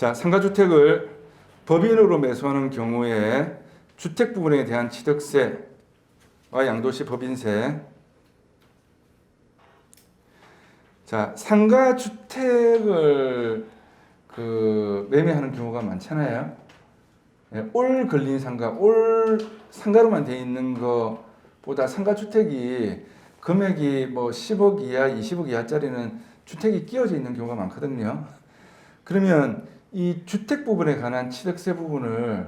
자, 상가주택을 법인으로 매수하는 경우에 주택 부분에 대한 취득세와 양도시 법인세. 자, 상가주택을 매매하는 경우가 많잖아요. 예, 올 걸린 상가, 올 상가로만 되어 있는 것보다 상가주택이 금액이 뭐 10억 이하, 20억 이하짜리는 주택이 끼어져 있는 경우가 많거든요. 그러면 이 주택 부분에 관한 취득세 부분을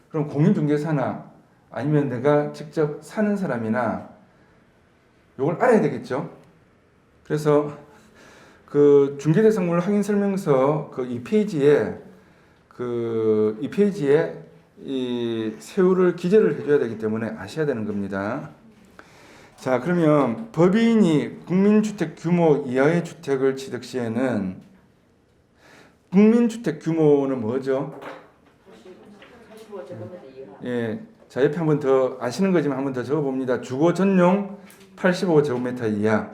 그럼 공인중개사나 아니면 내가 직접 사는 사람이나 이걸 알아야 되겠죠. 그래서 그 중개대상물 확인설명서 그 2페이지에 이 세율을 기재를 해줘야 되기 때문에 아셔야 되는 겁니다. 자, 그러면 법인이 국민주택 규모 이하의 주택을 취득 시에는 국민주택 규모는 뭐죠? 85제곱미터 이하. 예, 자, 옆에 한번 더 아시는 거지만 한번 더 적어봅니다. 주거 전용 85제곱미터 이하.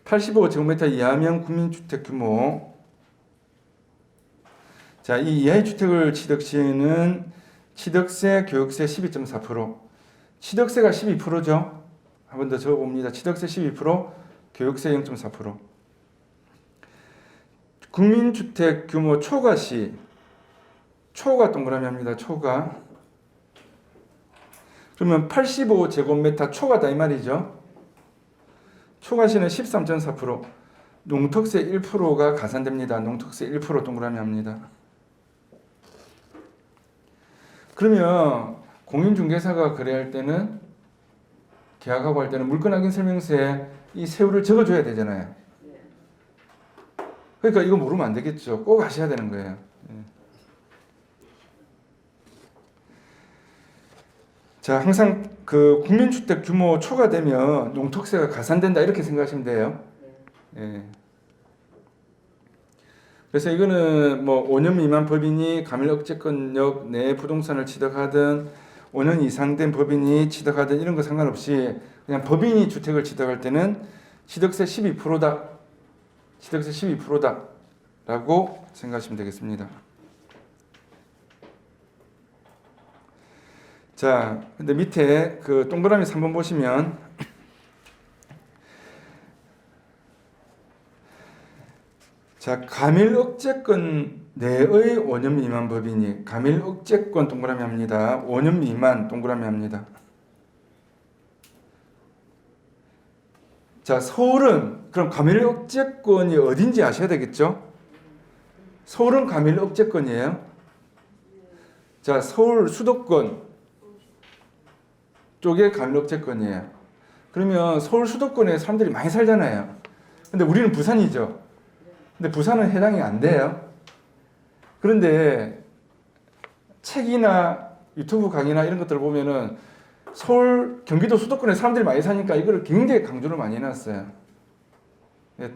85제곱미터 이하면 국민주택 규모. 자, 이 이하의 주택을 취득 시에는 취득세, 교육세 12.4%. 취득세가 12%죠. 한번 더 적어봅니다. 취득세 12%, 교육세 0.4%. 국민주택 규모 초과 시, 초가 동그라미 합니다. 초가. 그러면 85제곱미터 초과다 이 말이죠. 초과시는 13.4%, 농특세 1%가 가산됩니다. 농특세 1% 동그라미 합니다. 그러면 공인중개사가 거래할 때는, 계약하고 할 때는 물건확인설명서에 이 세율을 적어줘야 되잖아요. 그러니까 이거 모르면 안 되겠죠. 꼭 아셔야 되는 거예요. 자, 항상 그 국민주택 규모 초과되면 농특세가 가산된다 이렇게 생각하시면 돼요. 예. 그래서 이거는 뭐 5년 미만 법인이 가밀억제권역 내 부동산을 취득하든 5년 이상 된 법인이 취득하든 이런 거 상관없이 그냥 법인이 주택을 취득할 때는 취득세 12%다. 취득세 12%다. 라고 생각하시면 되겠습니다. 자, 근데 밑에 그 동그라미 3번 보시면 자, 가밀억제권 내의 5년 미만 법인이 가밀억제권 동그라미 합니다. 5년 미만 동그라미 합니다. 자, 서울은 그럼 가밀억제권이 어딘지 아셔야 되겠죠? 서울은 가밀억제권이에요. 자, 서울 수도권 쪽에 가밀억제권이에요. 그러면 서울 수도권에 사람들이 많이 살잖아요. 근데 우리는 부산이죠. 근데 부산은 해당이 안 돼요. 그런데 책이나 유튜브 강의나 이런 것들을 보면은 서울, 경기도 수도권에 사람들이 많이 사니까 이거를 굉장히 강조를 많이 해놨어요.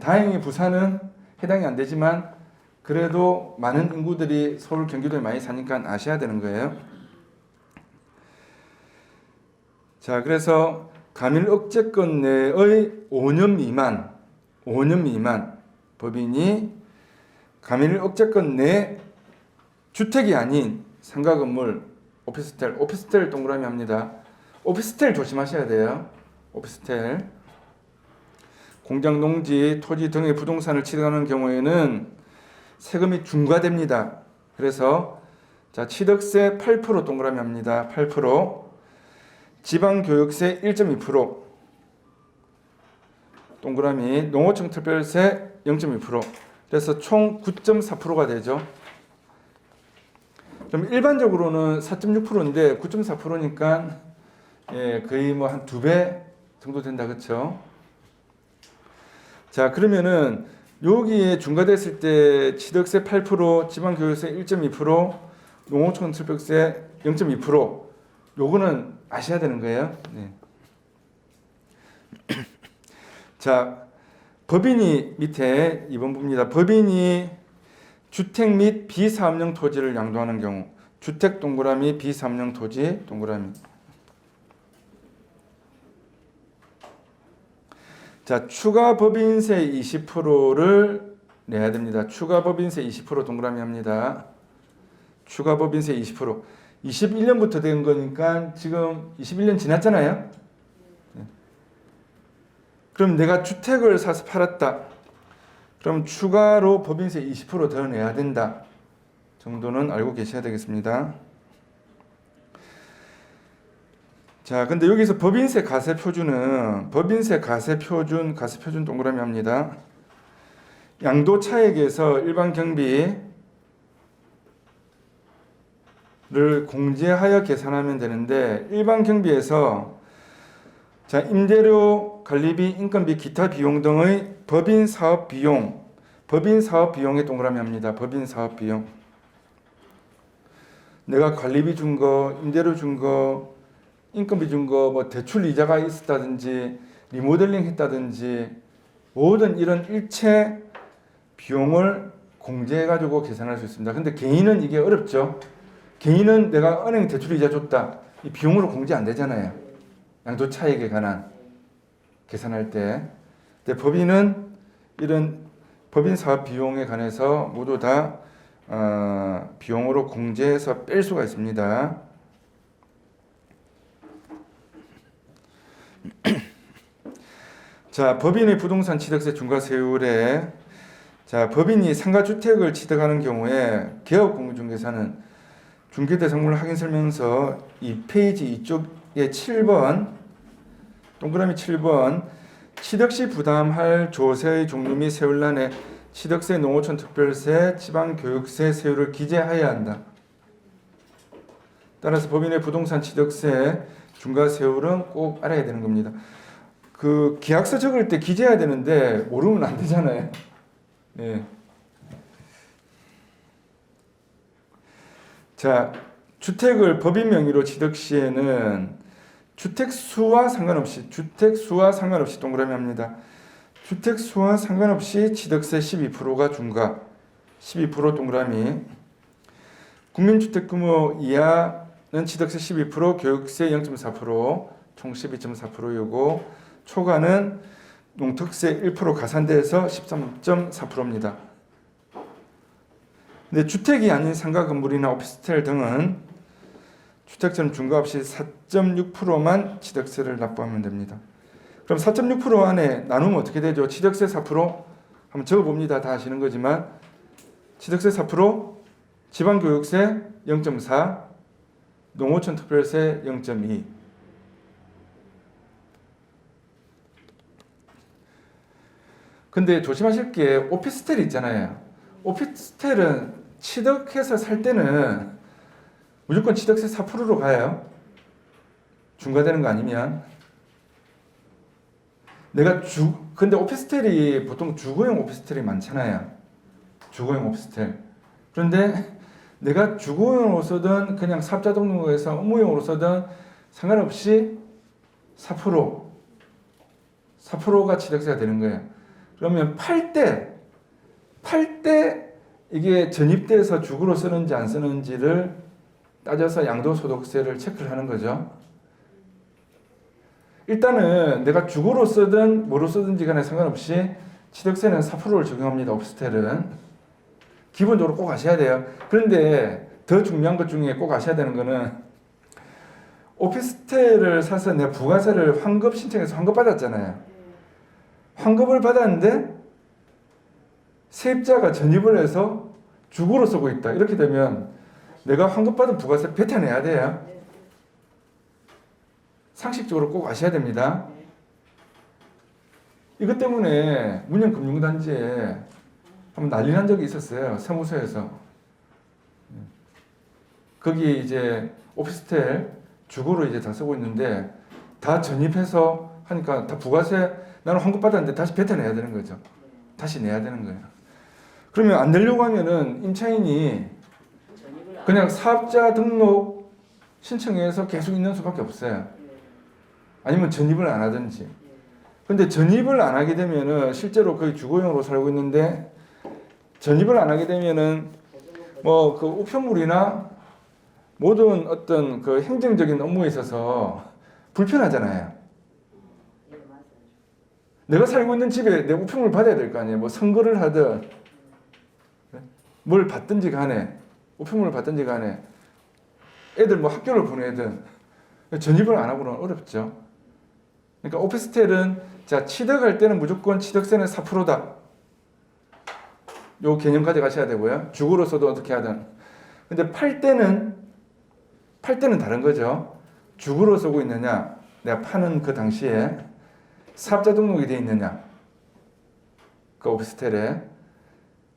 다행히 부산은 해당이 안 되지만 그래도 많은 인구들이 서울, 경기도에 많이 사니까 아셔야 되는 거예요. 자, 그래서 가밀억제권 내의 5년 미만 법인이 가밀억제권 내 주택이 아닌 상가 건물, 오피스텔 동그라미 합니다. 오피스텔 조심하셔야 돼요. 오피스텔. 공장, 농지, 토지 등의 부동산을 취득하는 경우에는 세금이 중과됩니다. 그래서 자, 취득세 8% 동그라미 합니다. 8%. 지방교육세 1.2%. 동그라미. 농어촌 특별세 0.2%. 그래서 총 9.4%가 되죠. 그럼 일반적으로는 4.6%인데 9.4%니까 예, 거의 뭐 한 2배 정도 된다. 그렇죠? 자, 그러면은 여기에 중과됐을 때 취득세 8%, 지방교육세 1.2%, 농어촌 특별세 0.2%. 요거는 아셔야 되는 거예요. 네. 자, 법인이 밑에 2번 봅니다. 법인이 주택 및 비사업용 토지를 양도하는 경우, 주택 동그라미, 비사업용 토지 동그라미. 자, 추가 법인세 20%를 내야 됩니다. 추가 법인세 20% 동그라미 합니다. 추가 법인세 20%. 21년부터 된 거니까 지금 21년 지났잖아요. 그럼 내가 주택을 사서 팔았다. 그럼 추가로 법인세 20%더 내야 된다. 정도는 알고 계셔야 되겠습니다. 자, 근데 여기서 법인세 가세표준은 법인세 가세표준 동그라미 합니다. 양도 차액에서 일반 경비를 공제하여 계산하면 되는데 일반 경비에서 자, 임대료, 관리비, 인건비, 기타 비용 등의 법인 사업 비용에 동그라미 합니다. 법인 사업 비용. 내가 관리비 준 거, 임대료 준 거, 인건비 준 거, 뭐 대출 이자가 있었다든지 리모델링 했다든지 모든 이런 일체 비용을 공제해 가지고 계산할 수 있습니다. 근데 개인은 이게 어렵죠. 개인은 내가 은행 대출 이자 줬다. 이 비용으로 공제 안 되잖아요. 양도 차익에 관한 계산할 때. 근데 법인은 이런 법인 사업 비용에 관해서 모두 다 비용으로 공제해서 뺄 수가 있습니다. 자, 법인의 부동산 취득세 중과세율에 자, 법인이 상가주택을 취득하는 경우에 개업공유중개사는 중개대상물 확인설명서 2페이지 이쪽에 7번 동그라미 7번 취득시 부담할 조세의 종류 및 세율란에 취득세, 농어촌 특별세, 지방교육세 세율을 기재하여야 한다. 따라서 법인의 부동산 취득세 중과세율은 꼭 알아야 되는 겁니다. 그 계약서 적을 때 기재해야 되는데 모르면 안 되잖아요. 예. 자, 주택을 법인 명의로 취득 시에는 주택 수와 상관없이 동그라미 합니다. 주택 수와 상관없이 취득세 12%가 중과, 12% 동그라미. 국민주택 규모 이하는 취득세 12%, 교육세 0.4%, 총 12.4%이고 초과는 농특세 1% 가산돼서 13.4%입니다. 근데 주택이 아닌 상가 건물이나 오피스텔 등은 주택처럼 중과 없이 4.6%만 취득세를 납부하면 됩니다. 그럼 4.6% 안에 나누면 어떻게 되죠? 취득세 4% 한번 적어봅니다. 다 아시는 거지만 취득세 4%, 지방교육세 0.4, 농어촌 특별세 0.2. 근데 조심하실 게 오피스텔 있잖아요. 오피스텔은 취득해서 살 때는 무조건 취득세 4%로 가요. 중과되는 거 아니면. 근데 오피스텔이 보통 주거용 오피스텔이 많잖아요. 주거용 오피스텔. 그런데 내가 주거용으로 쓰든 그냥 사업자 등록에서 업무용으로 쓰든 상관없이 4%가 취득세가 되는 거예요. 그러면 팔 때 이게 전입돼서 주거로 쓰는지 안 쓰는지를 따져서 양도소득세를 체크를 하는 거죠. 일단은 내가 주거로 쓰든 뭐로 쓰든지 간에 상관없이 취득세는 4%를 적용합니다. 오피스텔은. 기본적으로 꼭 아셔야 돼요. 그런데 더 중요한 것 중에 꼭 아셔야 되는 거는 오피스텔을 사서 내가 부가세를 환급 신청해서 환급받았잖아요. 환급을 받았는데 세입자가 전입을 해서 주거로 쓰고 있다. 이렇게 되면 내가 환급받은 부가세 뱉어내야 돼요. 상식적으로 꼭 아셔야 됩니다. 이것 때문에 문현금융단지에 한번 난리 난 적이 있었어요. 세무서에서. 거기 이제 오피스텔 주거로 이제 다 쓰고 있는데 다 전입해서 하니까 다 부가세 나는 환급 받았는데 다시 뱉어내야 되는 거죠. 다시 내야 되는 거예요. 그러면 안 내려고 하면은 임차인이 그냥 사업자 등록 신청해서 계속 있는 수밖에 없어요. 아니면 전입을 안 하든지. 근데 전입을 안 하게 되면은 실제로 거의 주거용으로 살고 있는데 전입을 안 하게 되면은 뭐 그 우편물이나 모든 어떤 그 행정적인 업무에 있어서 불편하잖아요. 내가 살고 있는 집에 내 우편물을 받아야 될 거 아니에요. 뭐 선거를 하든 뭘 받든지 간에 우편물을 받든지 간에 애들 뭐 학교를 보내든 전입을 안 하고는 어렵죠. 그러니까 오피스텔은 자 취득할 때는 무조건 취득세는 4%다. 요 개념 가져가셔야 되고요. 주거로서도 어떻게 하든. 근데 팔 때는 다른 거죠. 주거로 쓰고 있느냐, 내가 파는 그 당시에 사업자 등록이 돼 있느냐, 그 오피스텔에.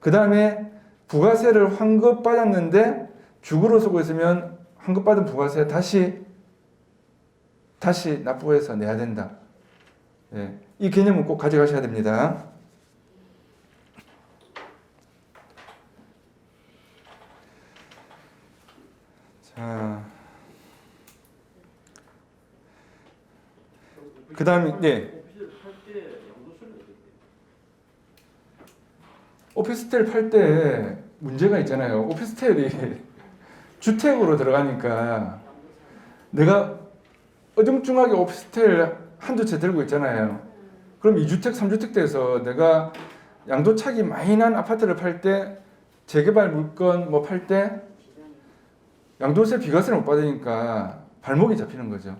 그 다음에 부가세를 환급받았는데 주거로 쓰고 있으면 환급받은 부가세 다시 납부해서 내야 된다. 예, 이 개념은 꼭 가져가셔야 됩니다. 자, 그 다음에 네. 오피스텔 팔 때 문제가 있잖아요. 오피스텔이 주택으로 들어가니까 내가 어중중하게 오피스텔 한두 채 들고 있잖아요. 그럼 2주택, 3주택 돼서 내가 양도차익이 많이 난 아파트를 팔 때 재개발 물건 뭐 팔 때 양도세 비과세를 못 받으니까 발목이 잡히는 거죠.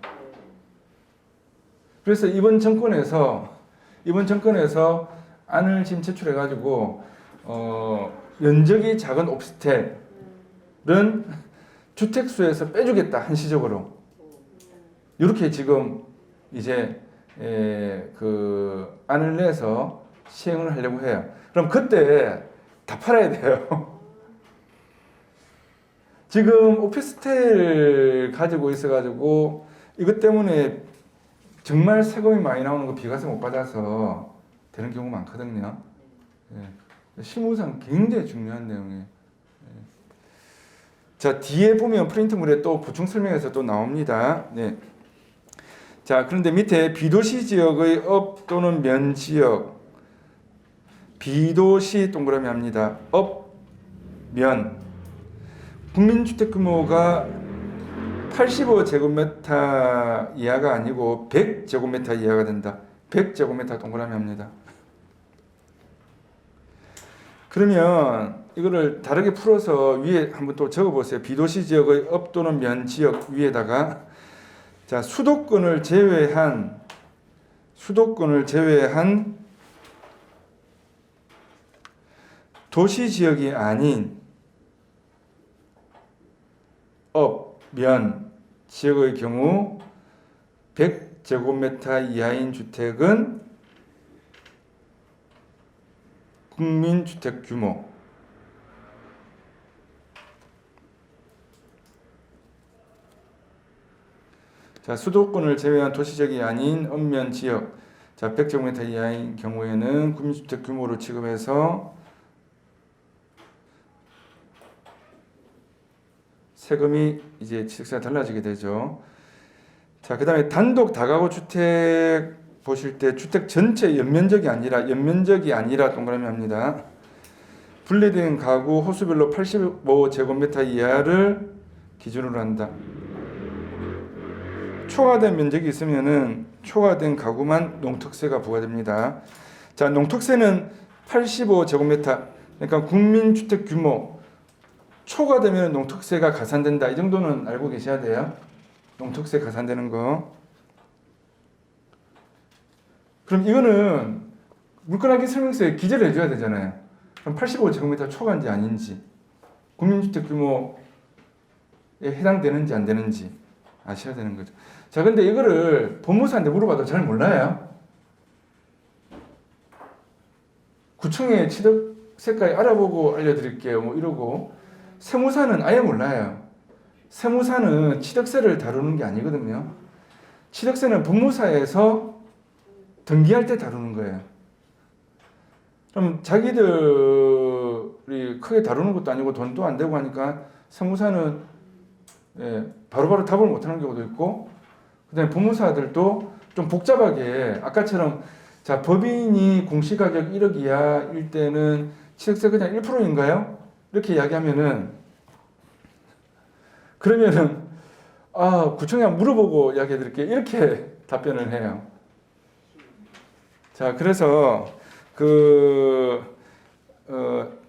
그래서 이번 정권에서 안을 지금 제출해가지고 면적이 작은 오피스텔은 주택수에서 빼주겠다 한시적으로. 이렇게 지금 이제 그 안을 내서 시행을 하려고 해요. 그럼 그때 다 팔아야 돼요. 지금 오피스텔 가지고 있어가지고 이것 때문에 정말 세금이 많이 나오는 거 비과세 못 받아서 되는 경우 많거든요. 예. 실무상 굉장히 중요한 내용이에요. 예. 자, 뒤에 보면 프린트물에 또 보충 설명에서 또 나옵니다. 네. 자, 그런데 밑에 비도시 지역의 업 또는 면 지역, 비도시 동그라미 합니다. 업, 면. 국민주택 규모가 85제곱미터 이하가 아니고 100제곱미터 이하가 된다. 100제곱미터 동그라미 합니다. 그러면 이거를 다르게 풀어서 위에 한번 또 적어보세요. 비도시 지역의 업 또는 면 지역 위에다가 자 수도권을 제외한 도시 지역이 아닌 업, 면 지역의 경우 100제곱미터 이하인 주택은 국민주택 규모 자 수도권을 제외한 도시지역이 아닌 읍면 지역 자 100제곱미터 이하인 경우에는 국민주택 규모로 취급해서 세금이 이제 취득세가 달라지게 되죠. 자, 그다음에 단독 다가구 주택 보실 때 주택 전체 연면적이 아니라 동그라미 합니다. 분리된 가구 호수별로 85제곱미터 이하를 기준으로 한다. 초과된 면적이 있으면은 초과된 가구만 농특세가 부과됩니다. 자, 농특세는 85제곱미터 그러니까 국민주택 규모 초과되면 농특세가 가산된다. 이 정도는 알고 계셔야 돼요. 농특세 가산되는 거. 그럼 이거는 물건하기 설명서에 기재를 해줘야 되잖아요. 그럼 85제곱미터 초과인지 아닌지, 국민주택 규모에 해당되는지 안 되는지 아셔야 되는 거죠. 자, 근데 이거를 법무사한테 물어봐도 잘 몰라요. 구청에 취득세까지 알아보고 알려드릴게요. 뭐 이러고 세무사는 아예 몰라요. 세무사는 취득세를 다루는 게 아니거든요. 취득세는 법무사에서 등기할 때 다루는 거예요. 그럼 자기들이 크게 다루는 것도 아니고 돈도 안 되고 하니까 세무사는 바로바로 답을 못하는 경우도 있고 그다음에 법무사들도 좀 복잡하게 아까처럼 자 법인이 공시가격 1억 이하일 때는 취득세 그냥 1%인가요? 이렇게 이야기하면은 그러면은 구청에 한번 물어보고 이야기해 드릴게요. 이렇게 답변을 해요. 자, 그래서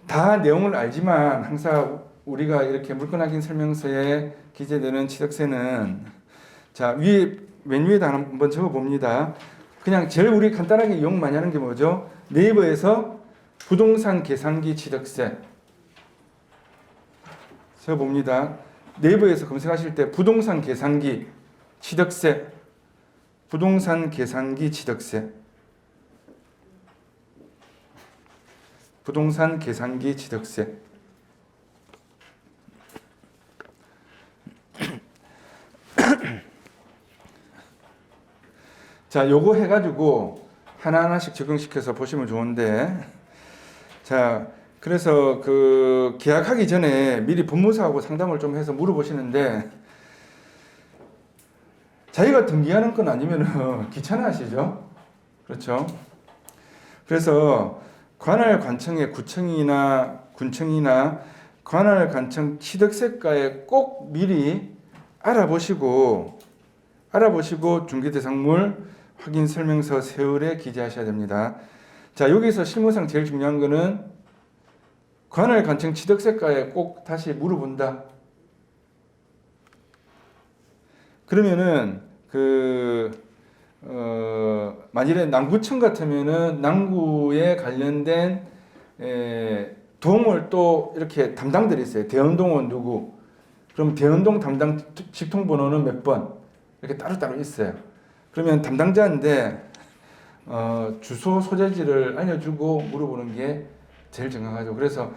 다 내용을 알지만 항상 우리가 이렇게 물건 확인 설명서에 기재되는 취득세는 자, 맨 위에다 한번 적어 봅니다. 그냥 제일 우리 간단하게 이용 많이 하는 게 뭐죠? 네이버에서 부동산 계산기 취득세 적어 봅니다. 네이버에서 검색하실 때 부동산 계산기 취득세, 부동산 계산기 취득세, 부동산 계산기 취득세. 자, 요거 해가지고 하나하나씩 적용시켜서 보시면 좋은데, 자, 그래서 계약하기 전에 미리 법무사하고 상담을 좀 해서 물어보시는데, 자기가 등기하는 건 아니면은 귀찮아하시죠? 그렇죠? 그래서 관할 관청의 구청이나 군청이나 관할 관청 취득세가에 꼭 미리 알아보시고 중개대상물 확인 설명서 세율에 기재하셔야 됩니다. 자, 여기서 실무상 제일 중요한 거는 관할 관청 취득세가에 꼭 다시 물어본다. 그러면은 만일에 남구청 같으면은 남구에 관련된 동을 또 이렇게 담당들이 있어요. 대연동은 누구? 그럼 대연동 담당 직통번호는 몇 번? 이렇게 따로따로 있어요. 그러면 담당자인데 주소 소재지를 알려주고 물어보는 게 제일 정확하죠. 그래서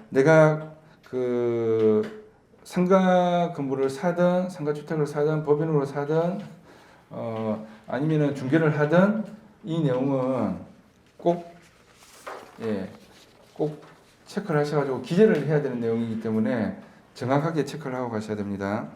내가 상가 건물을 사든 상가 주택을 사든 법인으로 사든 아니면은 중개를 하든 이 내용은 꼭 체크를 하셔가지고 기재를 해야 되는 내용이기 때문에 정확하게 체크를 하고 가셔야 됩니다.